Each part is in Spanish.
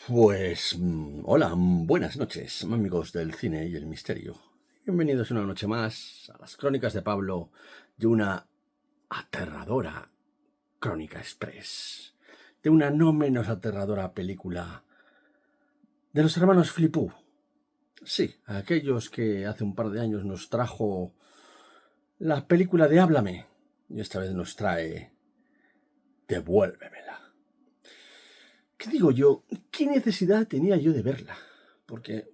Pues hola, buenas noches, amigos del cine y el misterio. Bienvenidos una noche más a las crónicas de Pablo de una aterradora crónica express, de una no menos aterradora película de los hermanos Flipú. Sí, aquellos que hace un par de años nos trajo la película de Háblame y esta vez nos trae Devuélvemela. ¿Qué digo yo? ¿Qué necesidad tenía yo de verla? Porque,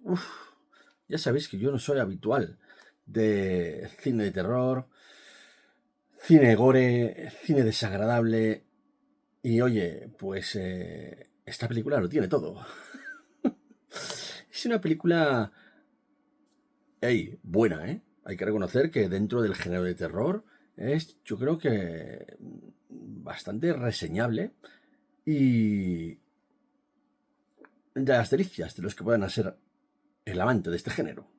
ya sabéis que yo no soy habitual de cine de terror, cine gore, cine desagradable. Y oye, pues esta película lo tiene todo. Es una película, buena, ¿eh? Hay que reconocer que dentro del género de terror es, yo creo que bastante reseñable y de las delicias de los que puedan ser el amante de este género.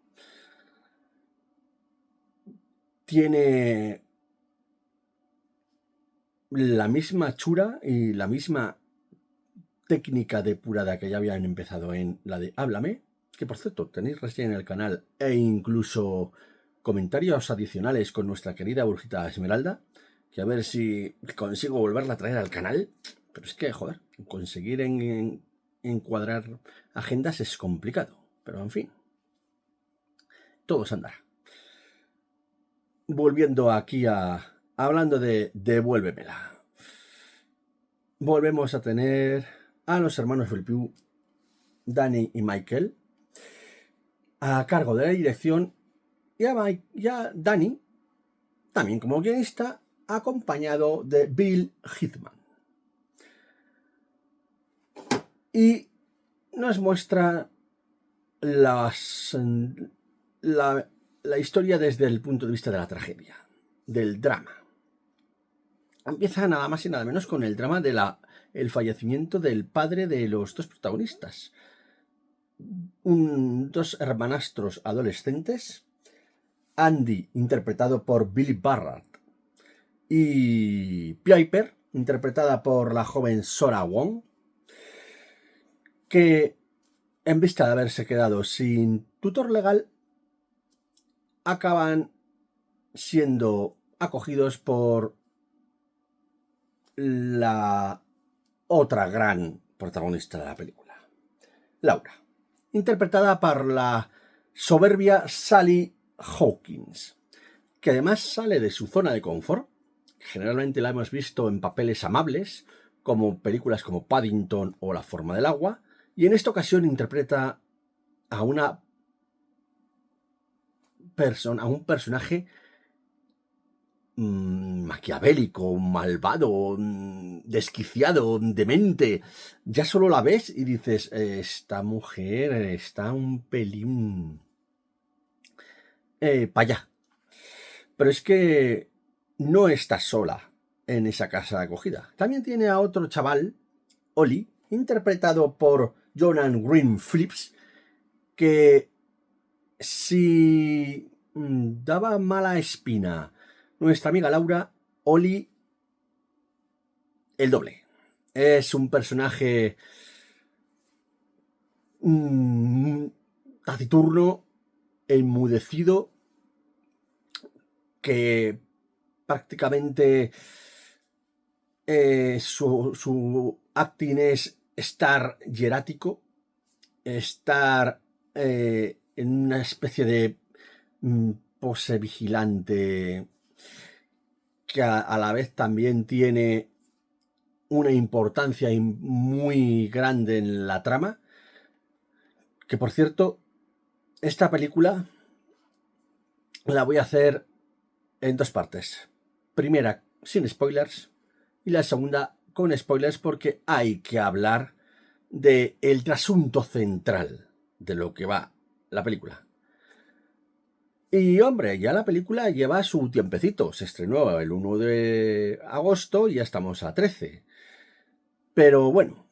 Tiene la misma chura y la misma técnica depurada que ya habían empezado en la de Háblame, que por cierto tenéis reseña en el canal e incluso comentarios adicionales con nuestra querida Brujita Esmeralda, que a ver si consigo volverla a traer al canal, pero es que, joder, conseguir encuadrar agendas es complicado, pero en fin, todo se andará. Volviendo aquí hablando de Devuélvemela. Volvemos a tener a los hermanos Felpiu, Danny y Michael, a cargo de la dirección, y a Danny, también como guionista, acompañado de Bill Hitman. Y nos muestra la historia desde el punto de vista de la tragedia, del drama. Empieza nada más y nada menos con el drama el fallecimiento del padre de los dos protagonistas. Dos hermanastros adolescentes, Andy, interpretado por Billy Barrett, y Piper, interpretada por la joven Sora Wong, que en vista de haberse quedado sin tutor legal, acaban siendo acogidos por la otra gran protagonista de la película, Laura, interpretada por la soberbia Sally Hawkins, que además sale de su zona de confort. Generalmente la hemos visto en papeles amables, como películas como Paddington o La forma del agua, y en esta ocasión interpreta a un personaje maquiavélico, malvado, desquiciado, demente. Ya solo la ves y dices, esta mujer está un pelín para allá. Pero es que no está sola en esa casa de acogida. También tiene a otro chaval, Oli, interpretado por Jonan Green Phillips, que si daba mala espina nuestra amiga Laura, Oli el doble. Es un personaje taciturno, enmudecido, que prácticamente su acting es estar hierático, estar en una especie de pose vigilante que a la vez también tiene una importancia muy grande en la trama. Que por cierto, esta película la voy a hacer en dos partes. Primera sin spoilers y la segunda con spoilers, porque hay que hablar del trasunto central de lo que va la película. Y hombre, ya la película lleva su tiempecito. Se estrenó el 1 de agosto y ya estamos a 13. Pero bueno,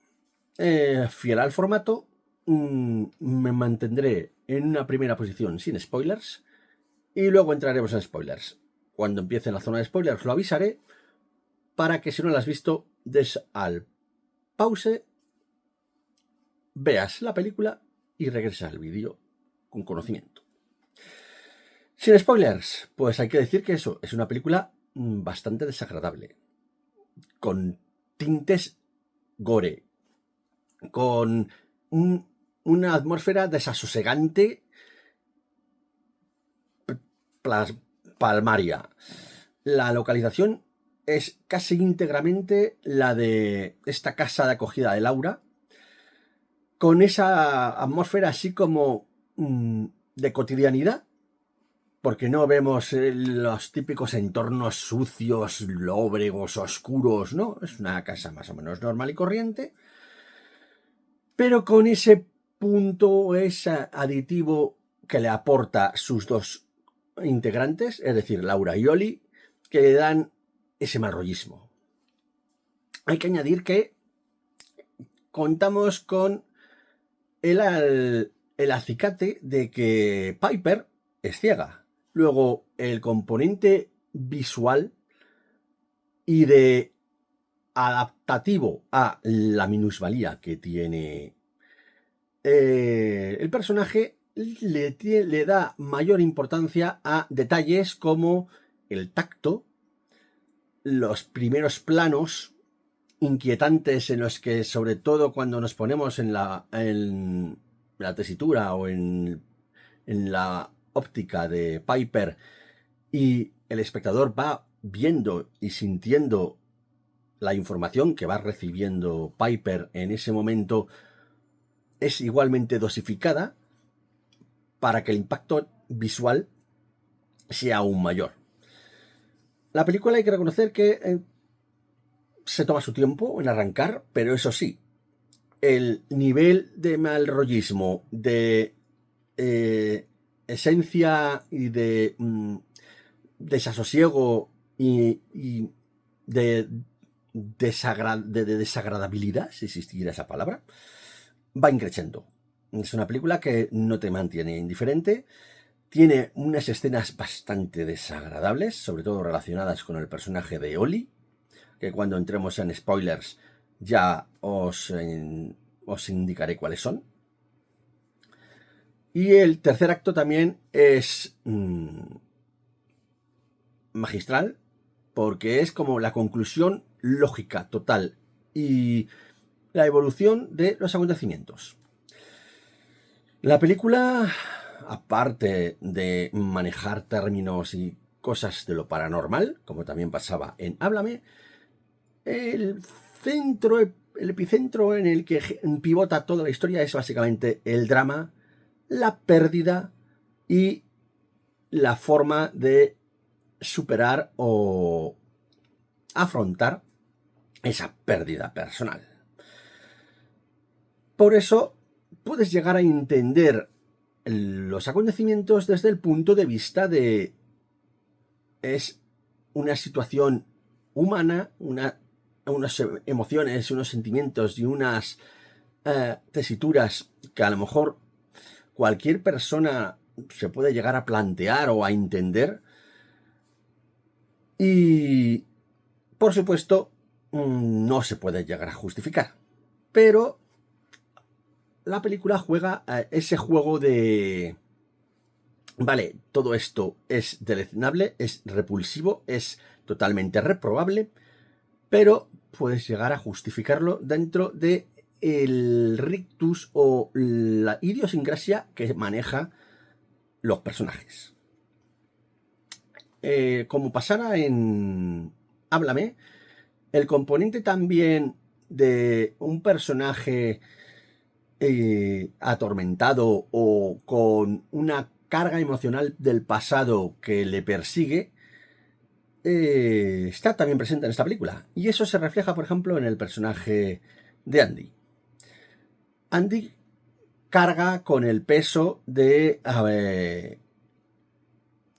fiel al formato, me mantendré en una primera posición sin spoilers y luego entraremos en spoilers. Cuando empiece la zona de spoilers lo avisaré para que si no la has visto des al pause veas la película y regreses al vídeo con conocimiento. Sin spoilers, pues hay que decir que eso es una película bastante desagradable, con tintes gore, con una atmósfera desasosegante palmaria. La localización es casi íntegramente la de esta casa de acogida de Laura, con esa atmósfera así como de cotidianidad, porque no vemos los típicos entornos sucios, lóbregos, oscuros, ¿no? Es una casa más o menos normal y corriente, pero con ese punto, ese aditivo que le aporta sus dos integrantes, es decir, Laura y Oli, que le dan ese mal rollismo. Hay que añadir que contamos con el acicate de que Piper es ciega. Luego, el componente visual y de adaptativo a la minusvalía que tiene el personaje le da mayor importancia a detalles como el tacto, los primeros planos inquietantes en los que, sobre todo cuando nos ponemos en la tesitura o en la óptica de Piper y el espectador va viendo y sintiendo la información que va recibiendo Piper en ese momento, es igualmente dosificada para que el impacto visual sea aún mayor. La película hay que reconocer que se toma su tiempo en arrancar, pero eso sí, el nivel de malrollismo, de esencia y de desasosiego y de desagradabilidad, si existiera esa palabra, va increciendo. Es una película que no te mantiene indiferente, tiene unas escenas bastante desagradables, sobre todo relacionadas con el personaje de Oli, que cuando entremos en spoilers ya os indicaré cuáles son. Y el tercer acto también es magistral, porque es como la conclusión lógica, total, y la evolución de los acontecimientos. La película, aparte de manejar términos y cosas de lo paranormal, como también pasaba en Háblame, el epicentro en el que pivota toda la historia es básicamente el drama, la pérdida y la forma de superar o afrontar esa pérdida personal. Por eso puedes llegar a entender los acontecimientos desde el punto de vista de es una situación humana, unas emociones, unos sentimientos y unas tesituras que a lo mejor cualquier persona se puede llegar a plantear o a entender. Y, por supuesto, no se puede llegar a justificar. Pero la película juega ese juego de... Vale, todo esto es deleznable, es repulsivo, es totalmente reprobable, pero puedes llegar a justificarlo dentro de el rictus o la idiosincrasia que maneja los personajes. Como pasara en Háblame, el componente también de un personaje atormentado o con una carga emocional del pasado que le persigue está también presente en esta película. Y eso se refleja, por ejemplo, en el personaje de Andy. Andy carga con el peso de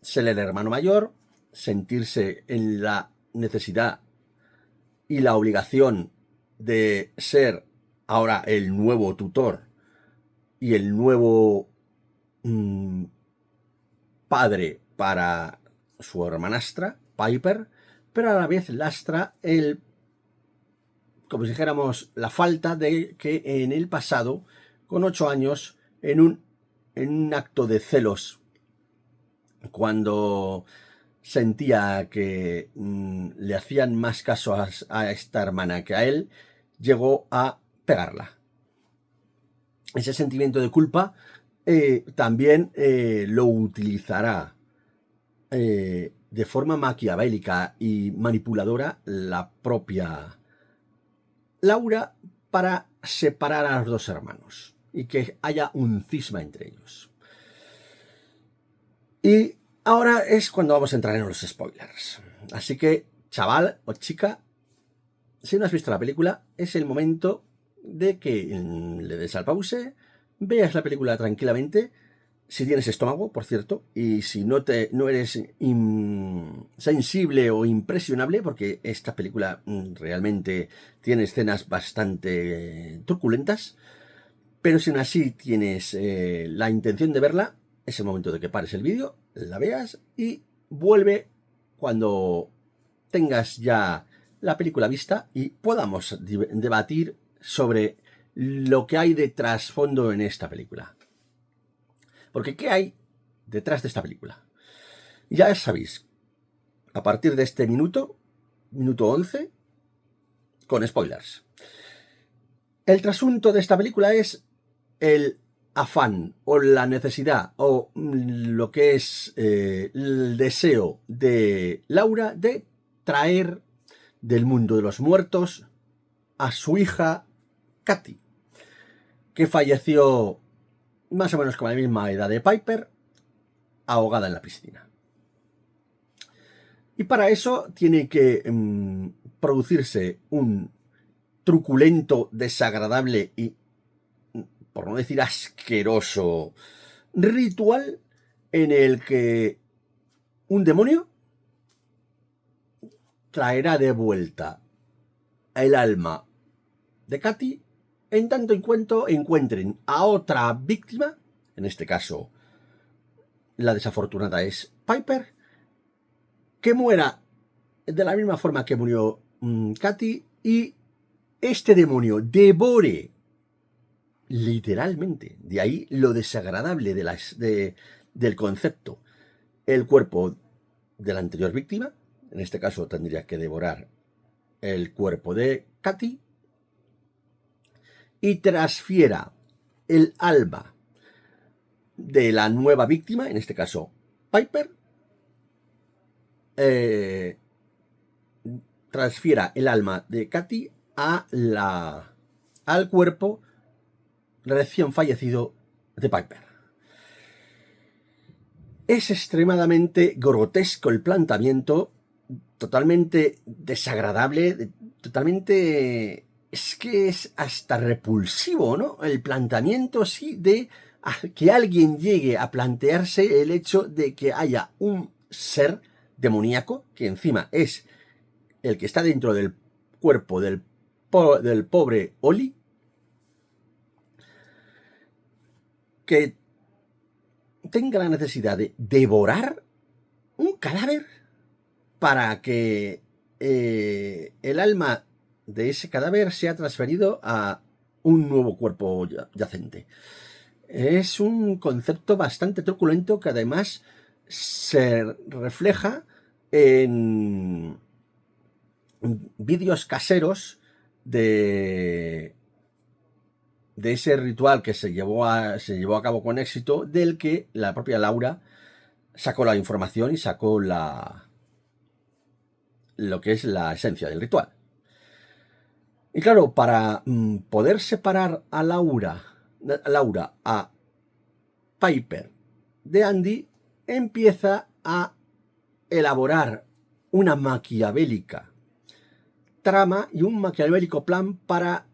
ser el hermano mayor, sentirse en la necesidad y la obligación de ser ahora el nuevo tutor y el nuevo padre para su hermanastra, Piper, pero a la vez lastra como si dijéramos, la falta de que en el pasado con 8 años en un acto de celos, cuando sentía que le hacían más caso a esta hermana que a él, llegó a pegarla. Ese sentimiento de culpa también lo utilizará de forma maquiavélica y manipuladora la propia Laura para separar a los dos hermanos y que haya un cisma entre ellos. Y ahora es cuando vamos a entrar en los spoilers. Así que, chaval o chica, si no has visto la película, es el momento de que le des al pause, veas la película tranquilamente, si tienes estómago, por cierto, y si no eres sensible o impresionable, porque esta película realmente tiene escenas bastante truculentas, pero si aún así tienes la intención de verla, es el momento de que pares el vídeo, la veas y vuelve cuando tengas ya la película vista y podamos debatir sobre lo que hay de trasfondo en esta película. Porque ¿qué hay detrás de esta película? Ya sabéis, a partir de este minuto 11, con spoilers. El trasunto de esta película es el afán o la necesidad o lo que es el deseo de Laura de traer del mundo de los muertos a su hija Katy, que falleció más o menos con la misma edad de Piper, ahogada en la piscina. Y para eso tiene que producirse un truculento, desagradable y, por no decir asqueroso, ritual en el que un demonio traerá de vuelta el alma de Katy en tanto en cuanto encuentren a otra víctima, en este caso la desafortunada es Piper, que muera de la misma forma que murió Katy y este demonio devore literalmente, de ahí lo desagradable del concepto, el cuerpo de la anterior víctima, en este caso tendría que devorar el cuerpo de Katy, y transfiera el alma de la nueva víctima, en este caso Piper, transfiera el alma de Katy al cuerpo recién fallecido de Piper. Es extremadamente grotesco el planteamiento, totalmente desagradable, totalmente... Es que es hasta repulsivo, ¿no? El planteamiento, sí, de que alguien llegue a plantearse el hecho de que haya un ser demoníaco, que encima es el que está dentro del cuerpo del pobre Oli, que tenga la necesidad de devorar un cadáver para que el alma de ese cadáver sea transferido a un nuevo cuerpo yacente. Es un concepto bastante truculento que además se refleja en vídeos caseros de ese ritual que se llevó a cabo con éxito, del que la propia Laura sacó la información y sacó lo que es la esencia del ritual. Y claro, para poder separar a Laura a Piper de Andy, empieza a elaborar una maquiavélica trama y un maquiavélico plan para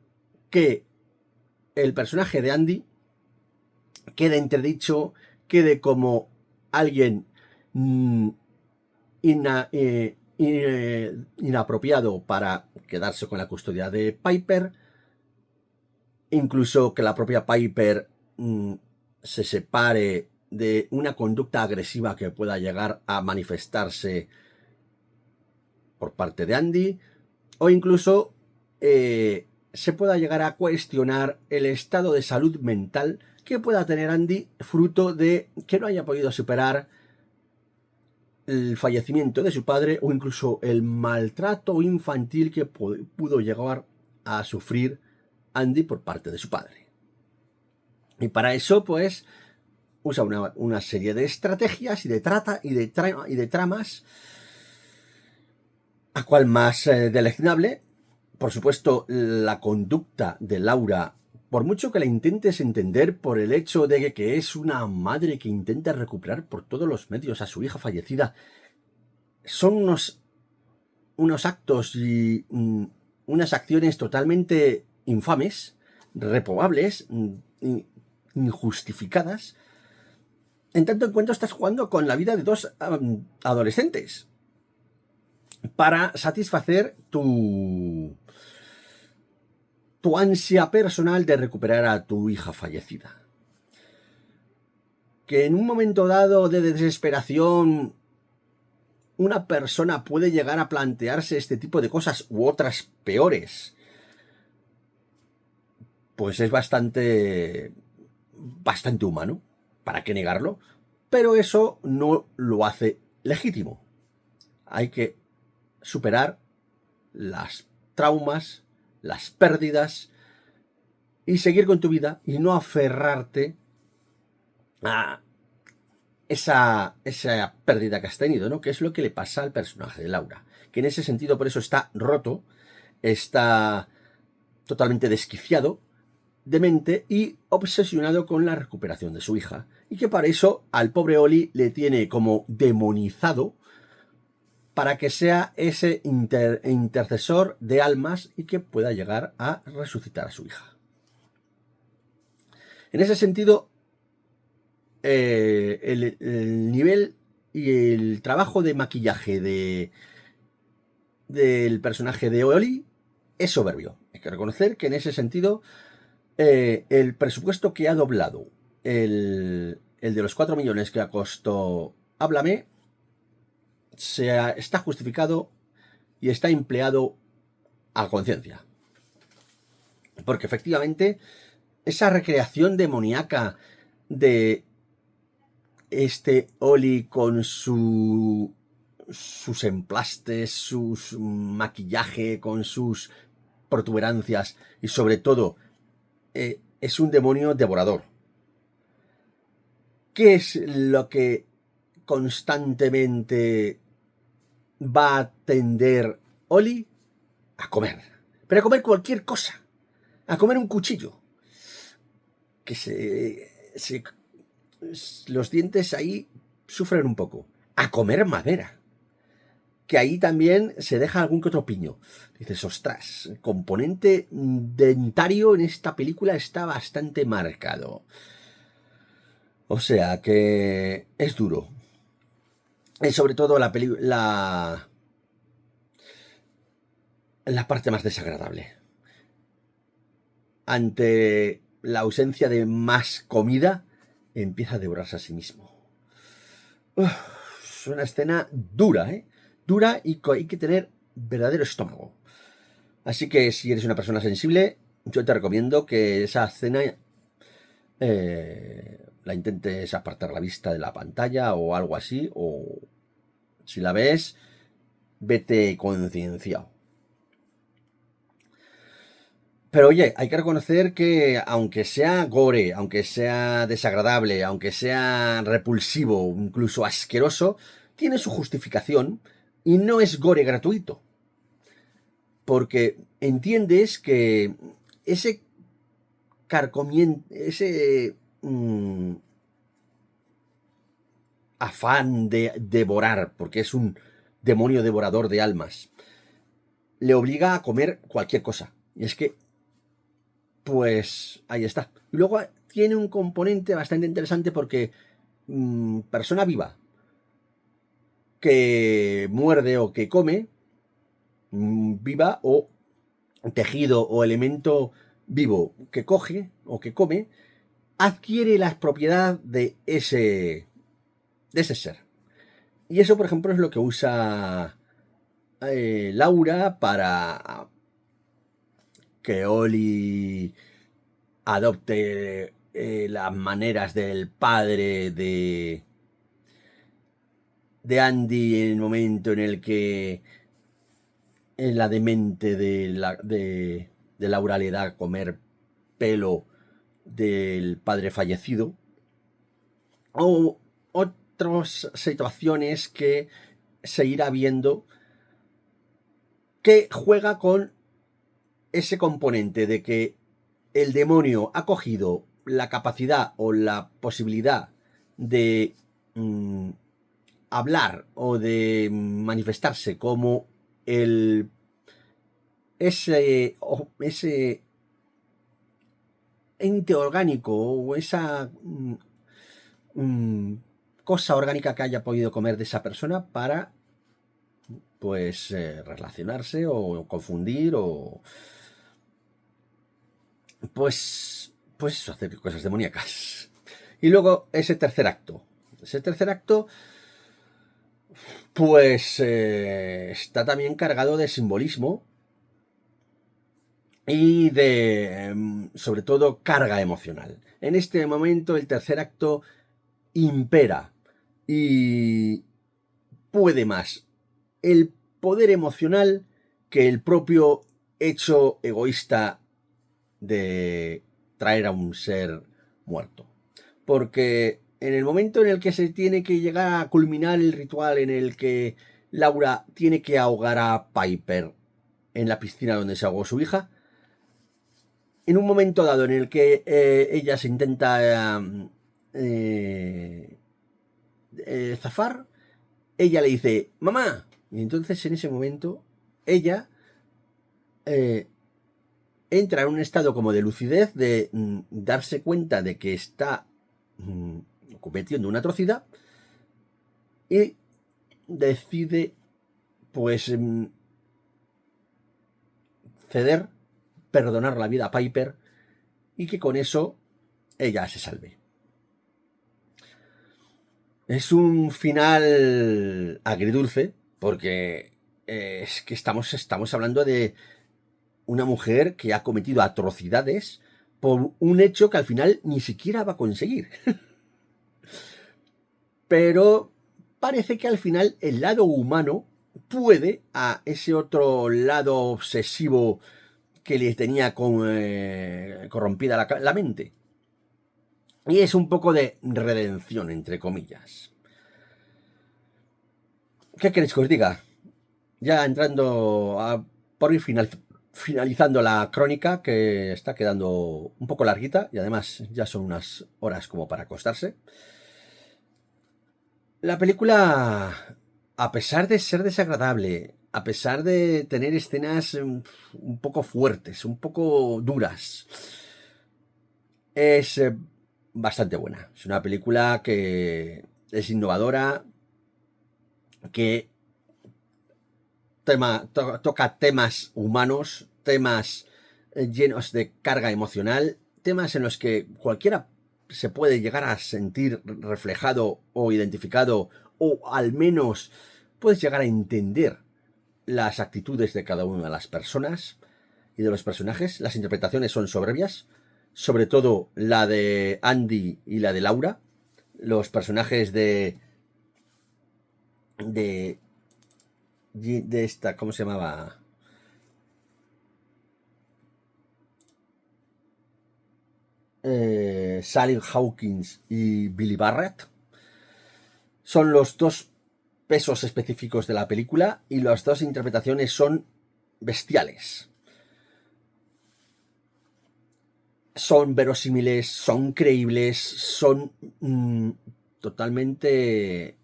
que el personaje de Andy quede entredicho, quede como alguien inapropiado para quedarse con la custodia de Piper, incluso que la propia Piper se separe de una conducta agresiva que pueda llegar a manifestarse por parte de Andy, o incluso se pueda llegar a cuestionar el estado de salud mental que pueda tener Andy fruto de que no haya podido superar el fallecimiento de su padre o incluso el maltrato infantil que pudo llegar a sufrir Andy por parte de su padre. Y para eso, pues, usa una serie de estrategias y de tramas, a cual más deleznable. Por supuesto, la conducta de Laura, por mucho que la intentes entender por el hecho de que es una madre que intenta recuperar por todos los medios a su hija fallecida, son unos actos y unas acciones totalmente infames, reprobables, injustificadas, en tanto en cuanto estás jugando con la vida de dos adolescentes para satisfacer tu ansia personal de recuperar a tu hija fallecida. Que en un momento dado de desesperación una persona puede llegar a plantearse este tipo de cosas u otras peores, pues es bastante humano, ¿para qué negarlo? Pero eso no lo hace legítimo. Hay que superar las traumas, las pérdidas y seguir con tu vida y no aferrarte a esa pérdida que has tenido, ¿no? Que es lo que le pasa al personaje de Laura, que en ese sentido por eso está roto, está totalmente desquiciado, demente y obsesionado con la recuperación de su hija, y que para eso al pobre Oli le tiene como demonizado para que sea ese intercesor de almas y que pueda llegar a resucitar a su hija. En ese sentido, el nivel y el trabajo de maquillaje del personaje de Oli es soberbio. Hay que reconocer que en ese sentido el presupuesto que ha doblado el de los 4 millones que costó Háblame está justificado y está empleado a conciencia. Porque efectivamente esa recreación demoníaca de este Oli con sus emplastes, sus maquillaje, con sus protuberancias y sobre todo es un demonio devorador. ¿Qué es lo que constantemente va a tender Oli? A comer. Pero a comer cualquier cosa. A comer un cuchillo. Que los dientes ahí sufren un poco. A comer madera. Que ahí también se deja algún que otro piño. Dices, ostras, el componente dentario en esta película está bastante marcado. O sea que es duro. Y sobre todo la parte más desagradable. Ante la ausencia de más comida, empieza a devorarse a sí mismo. Es una escena dura, ¿eh? Dura y hay que tener verdadero estómago. Así que si eres una persona sensible, yo te recomiendo que esa escena la intentes apartar la vista de la pantalla o algo así, o si la ves, vete concienciado. Pero oye, hay que reconocer que aunque sea gore, aunque sea desagradable, aunque sea repulsivo, incluso asqueroso, tiene su justificación y no es gore gratuito. Porque entiendes que ese carcomiento, ese afán de devorar, porque es un demonio devorador de almas, le obliga a comer cualquier cosa. Y es que pues ahí está. Y luego tiene un componente bastante interesante porque persona viva que muerde o que come, viva o tejido o elemento vivo que coge o que come, adquiere la propiedad de ese ser. Y eso, por ejemplo, es lo que usa Laura para que Oli adopte las maneras del padre de Andy en el momento en el que la demente de Laura le da a comer pelo del padre fallecido, o otras situaciones que se irá viendo que juega con ese componente de que el demonio ha cogido la capacidad o la posibilidad de hablar o de manifestarse como ese ente orgánico o esa cosa orgánica que haya podido comer de esa persona para pues relacionarse o confundir o pues eso, hacer cosas demoníacas. Y luego ese tercer acto pues está también cargado de simbolismo y de, sobre todo, carga emocional. En este momento el tercer acto impera y puede más el poder emocional que el propio hecho egoísta de traer a un ser muerto. Porque en el momento en el que se tiene que llegar a culminar el ritual en el que Laura tiene que ahogar a Piper en la piscina donde se ahogó su hija, en un momento dado en el que ella se intenta zafar, ella le dice, mamá. Y entonces en ese momento ella entra en un estado como de lucidez, de darse cuenta de que está cometiendo una atrocidad y decide pues ceder, perdonar la vida a Piper y que con eso ella se salve. Es un final agridulce porque es que estamos hablando de una mujer que ha cometido atrocidades por un hecho que al final ni siquiera va a conseguir. Pero parece que al final el lado humano puede a ese otro lado obsesivo que le tenía corrompida la mente. Y es un poco de redención, entre comillas. ¿Qué queréis que os diga? Ya entrando por ir finalizando la crónica, que está quedando un poco larguita y además ya son unas horas como para acostarse. La película, a pesar de ser desagradable, a pesar de tener escenas un poco fuertes, un poco duras, es bastante buena. Es una película que es innovadora, que toca temas humanos, temas llenos de carga emocional, temas en los que cualquiera se puede llegar a sentir reflejado o identificado, o al menos puedes llegar a entender las actitudes de cada una de las personas y de los personajes. Las interpretaciones son soberbias, sobre todo la de Andy y la de Laura. Los personajes de esta, ¿cómo se llamaba? Sally Hawkins y Billy Barrett son los dos pesos específicos de la película y las dos interpretaciones son bestiales. Son verosímiles, son creíbles, son totalmente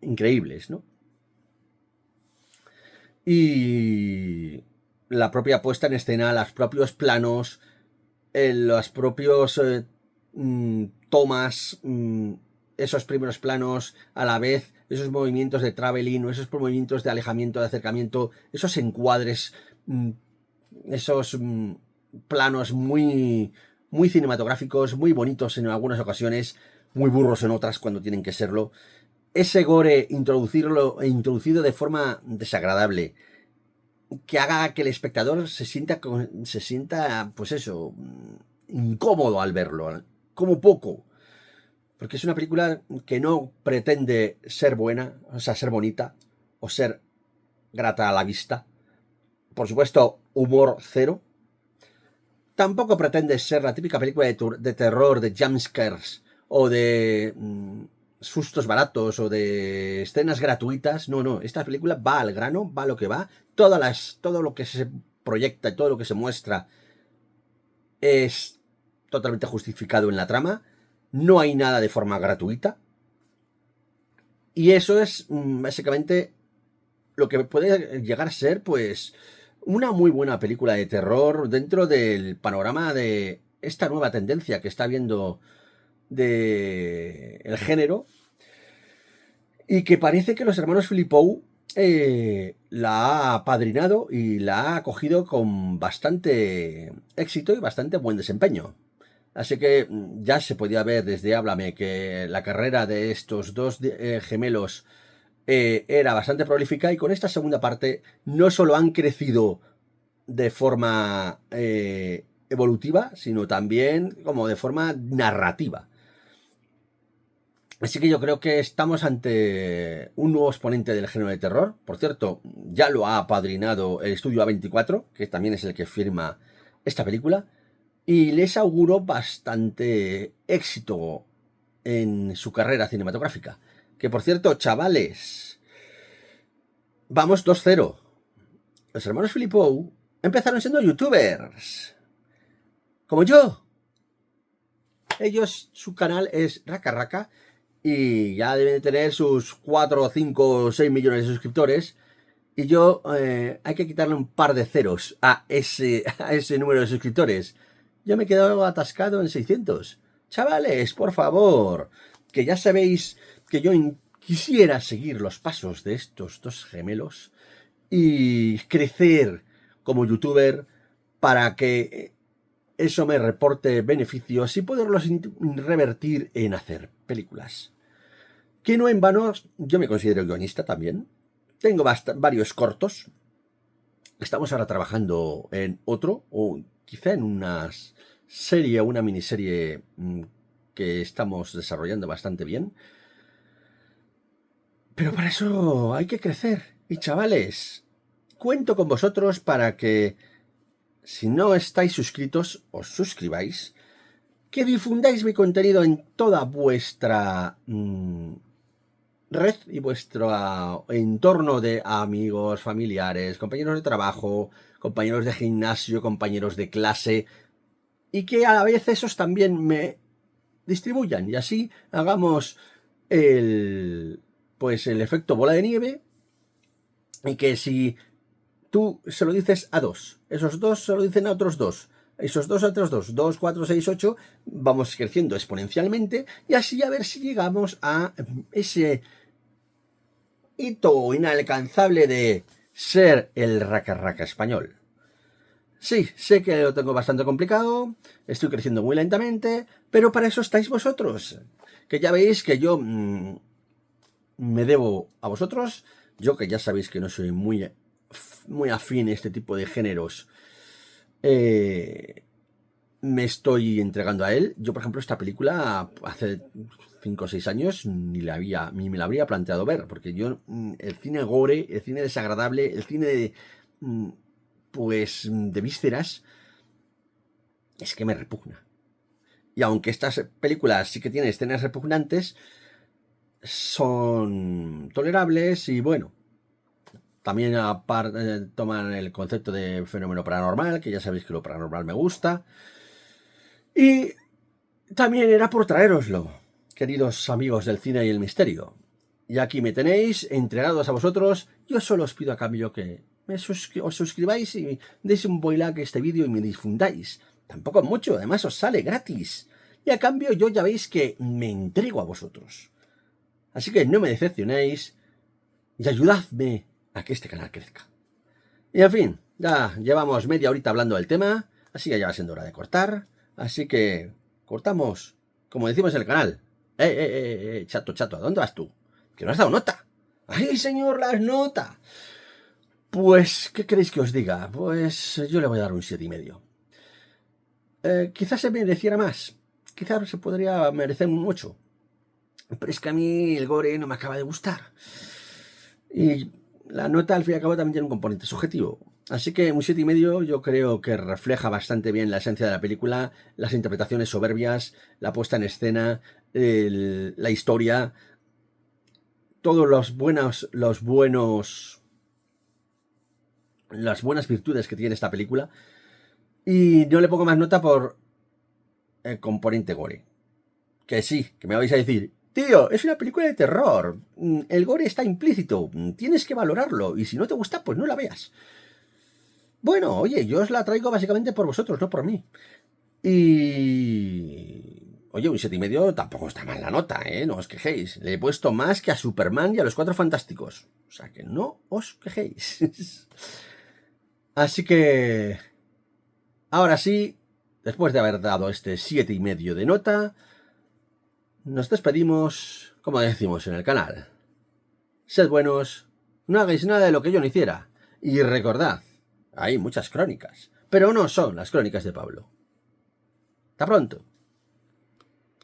increíbles, ¿no? Y la propia puesta en escena, los propios planos, los propios tomas, esos primeros planos, a la vez esos movimientos de traveling o esos movimientos de alejamiento, de acercamiento, esos encuadres, esos planos muy, muy cinematográficos, muy bonitos en algunas ocasiones, muy burros en otras cuando tienen que serlo. Ese gore introducido de forma desagradable, que haga que el espectador se sienta, pues eso, incómodo al verlo, como poco. Porque es una película que no pretende ser buena, o sea, ser bonita, o ser grata a la vista. Por supuesto, humor cero. Tampoco pretende ser la típica película de terror, de jumpscares, o de sustos baratos, o de escenas gratuitas. No, no, esta película va al grano, va a lo que va. Todo lo que se proyecta y todo lo que se muestra es totalmente justificado en la trama. No hay nada de forma gratuita. Y eso es básicamente lo que puede llegar a ser, pues, una muy buena película de terror dentro del panorama de esta nueva tendencia que está habiendo de el género, y que parece que los hermanos Philippou la ha apadrinado y la ha acogido con bastante éxito y bastante buen desempeño. Así que ya se podía ver desde Háblame que la carrera de estos dos gemelos era bastante prolífica, y con esta segunda parte no solo han crecido de forma evolutiva, sino también como de forma narrativa. Así que yo creo que estamos ante un nuevo exponente del género de terror. Por cierto, ya lo ha apadrinado el estudio A24, que también es el que firma esta película, y les auguro bastante éxito en su carrera cinematográfica. Que por cierto, chavales, vamos 2-0. Los hermanos Philippou empezaron siendo youtubers, como yo. Ellos, su canal es Raka Raka, y ya deben de tener sus 4, 5, 6 millones de suscriptores. Y yo hay que quitarle un par de ceros a ese número de suscriptores. Yo me he quedado atascado en 600. Chavales, por favor, que ya sabéis que yo quisiera seguir los pasos de estos dos gemelos y crecer como youtuber para que eso me reporte beneficios y poderlos revertir en hacer películas. Que no en vano, yo me considero guionista también. Tengo varios cortos. Estamos ahora trabajando en otro, o quizá en una serie, una miniserie que estamos desarrollando bastante bien. Pero para eso hay que crecer. Y chavales, cuento con vosotros para que, si no estáis suscritos, os suscribáis, que difundáis mi contenido en toda vuestra red y vuestro entorno de amigos, familiares, compañeros de trabajo, compañeros de gimnasio, compañeros de clase, y que a veces esos también me distribuyan, y así hagamos el efecto bola de nieve, y que si tú se lo dices a dos, esos dos se lo dicen a otros dos, esos dos a otros dos, 2, 4, 6, 8, vamos creciendo exponencialmente, y así a ver si llegamos a ese hito inalcanzable de ser el Raka Raka español. Sí, sé que lo tengo bastante complicado, estoy creciendo muy lentamente, pero para eso estáis vosotros, que ya veis que yo me debo a vosotros. Yo, que ya sabéis que no soy muy afín a este tipo de géneros, me estoy entregando a él. Yo, por ejemplo, esta película hace 5 o 6 años ni me la habría planteado ver, porque yo el cine gore, el cine desagradable, el cine de de vísceras, es que me repugna. Y aunque estas películas sí que tienen escenas repugnantes, son tolerables y bueno, también toman el concepto de fenómeno paranormal, que ya sabéis que lo paranormal me gusta. Y también era por traéroslo, queridos amigos del cine y el misterio. Y aquí me tenéis, entregados a vosotros. Yo solo os pido a cambio que os suscribáis y deis un buen like a este vídeo y me difundáis. Tampoco mucho, además os sale gratis. Y a cambio yo ya veis que me entrego a vosotros. Así que no me decepcionéis y ayudadme a que este canal crezca. Y en fin, ya llevamos media horita hablando del tema, así que ya va siendo hora de cortar. Así que cortamos, como decimos en el canal. Chato, ¿a dónde vas tú? Que no has dado nota. ¡Ay, señor, las notas! Pues, ¿qué queréis que os diga? Pues yo le voy a dar un 7,5. Quizás se mereciera más. Quizás se podría merecer un 8. Pero es que a mí el gore no me acaba de gustar. Y la nota, al fin y al cabo, también tiene un componente subjetivo. Así que un 7,5 yo creo que refleja bastante bien la esencia de la película, las interpretaciones soberbias, la puesta en escena, la historia, todos las buenas virtudes que tiene esta película. Y no le pongo más nota por el componente gore. Que sí, que me vais a decir, tío, es una película de terror. El gore está implícito. Tienes que valorarlo. Y si no te gusta, pues no la veas. Bueno, oye, yo os la traigo básicamente por vosotros, no por mí. Y... Oye, un 7,5 tampoco está mal la nota, ¿eh? No os quejéis. Le he puesto más que a Superman y a los Cuatro Fantásticos. O sea que no os quejéis. Así que... Ahora sí, después de haber dado este 7,5 de nota, nos despedimos, como decimos en el canal. Sed buenos, no hagáis nada de lo que yo no hiciera. Y recordad, hay muchas crónicas, pero no son las crónicas de Pablo. Hasta pronto.